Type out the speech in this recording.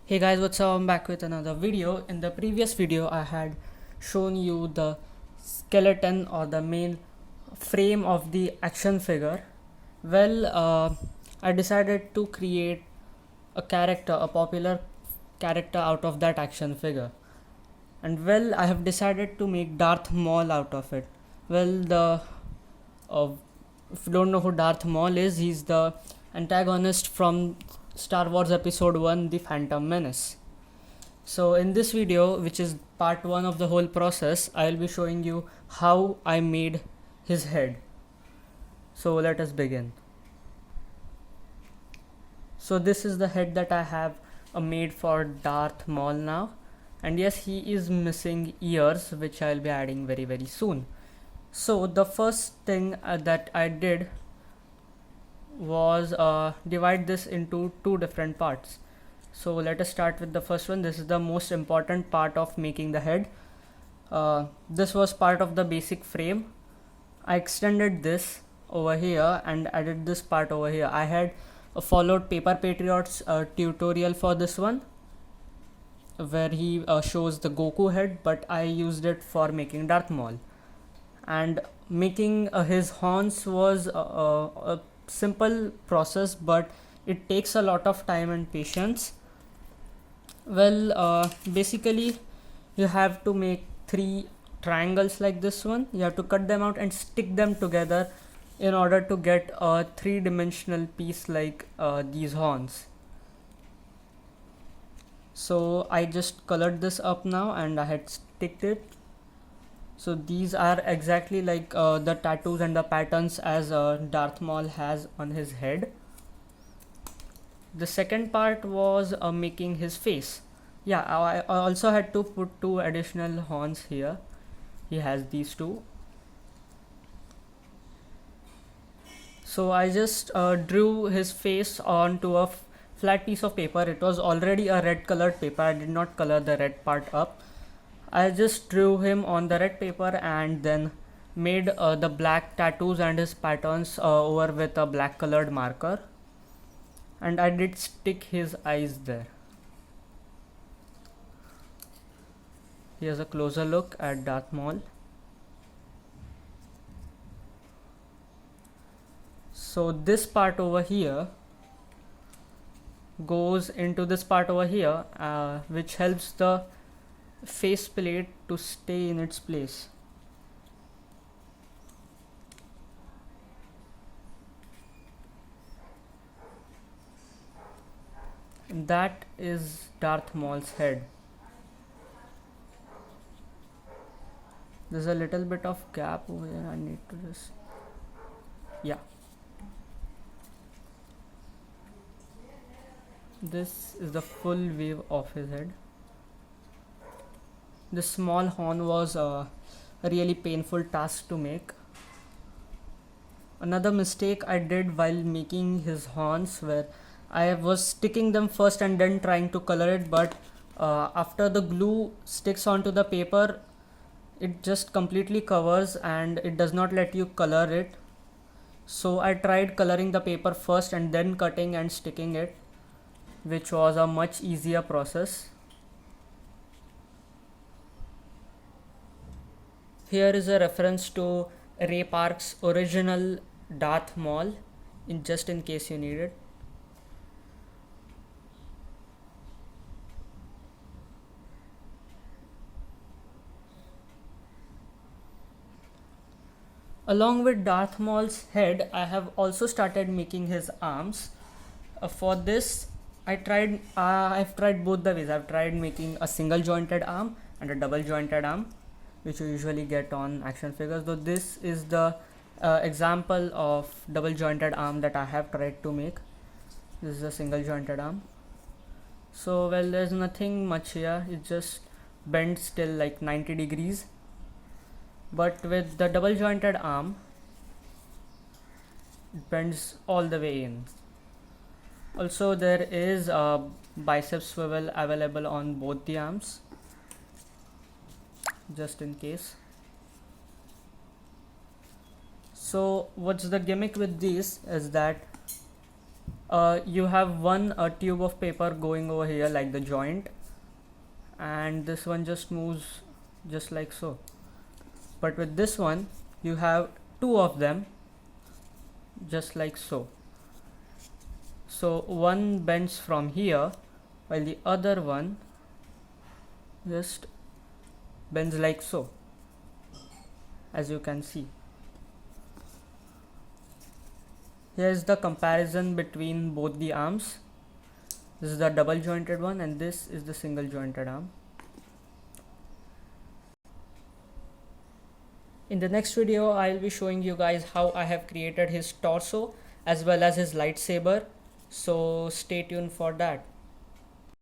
Hey guys, what's up? I'm back with another video. In the previous video, I had shown you the skeleton or the main frame of the action figure. I decided to create a character, a popular character out of that action figure. I have decided to make Darth Maul out of it. Well, the uh, if you don't know who Darth Maul is, he's the antagonist from Star Wars Episode 1, The Phantom Menace. So in this video, which is part 1 of the whole process, I will be showing you how I made his head. So let us begin. So this is the head that I have made for Darth Maul now. And yes, he is missing ears, which I will be adding very soon. So the first thing that I did was divide this into two different parts. So let us start with the first one. This is the most important part of making the head. This was part of the basic frame. I extended this over here and added this part over here. I had followed Paper Patriot's tutorial for this one, where he shows the Goku head, but I used it for making Darth Maul. And making his horns was a simple process, but it takes a lot of time and patience. Basically, you have to make three triangles like this one. You have to cut them out and stick them together in order to get a three-dimensional piece like these horns. So I just colored this up now and I had sticked it. So these are exactly like the tattoos and the patterns as Darth Maul has on his head. The second part was making his face. Yeah, I also had to put two additional horns here. He has these two. So I just drew his face onto a flat piece of paper. It was already a red colored paper. I did not color the red part up. I just drew him on the red paper and then made the black tattoos and his patterns over with a black colored marker. And I did stick his eyes there. Here's a closer look at Darth Maul. So this part over here goes into this part over here, which helps the face plate to stay in its place. And that is Darth Maul's head. There's a little bit of gap over here. I need to just, yeah. This is the full view of his head. This small horn was a really painful task to make. Another mistake I did while making his horns, where I was sticking them first and then trying to color it, but after the glue sticks onto the paper, it just completely covers and it does not let you color it. So I tried coloring the paper first and then cutting and sticking it, which was a much easier process. Here is a reference to Ray Park's original Darth Maul, just in case you need it. Along with Darth Maul's head, I have also started making his arms. For this, I've tried both the ways. I've tried making a single jointed arm and a double jointed arm, which you usually get on action figures. Though this is the example of double jointed arm that I have tried to make. This is a single jointed arm. So there's nothing much here. It just bends still like 90 degrees. But with the double jointed arm, it bends all the way in. Also, there is a bicep swivel available on both the arms, just in case. So what's the gimmick with these is that you have one tube of paper going over here like the joint, and this one just moves just like so. But with this one you have two of them just like so. So one bends from here while the other one just bends like so, as you can see. Here is the comparison between both the arms. This is the double jointed one and this is the single jointed arm. In the next video, I'll be showing you guys how I have created his torso as well as his lightsaber. So stay tuned for that.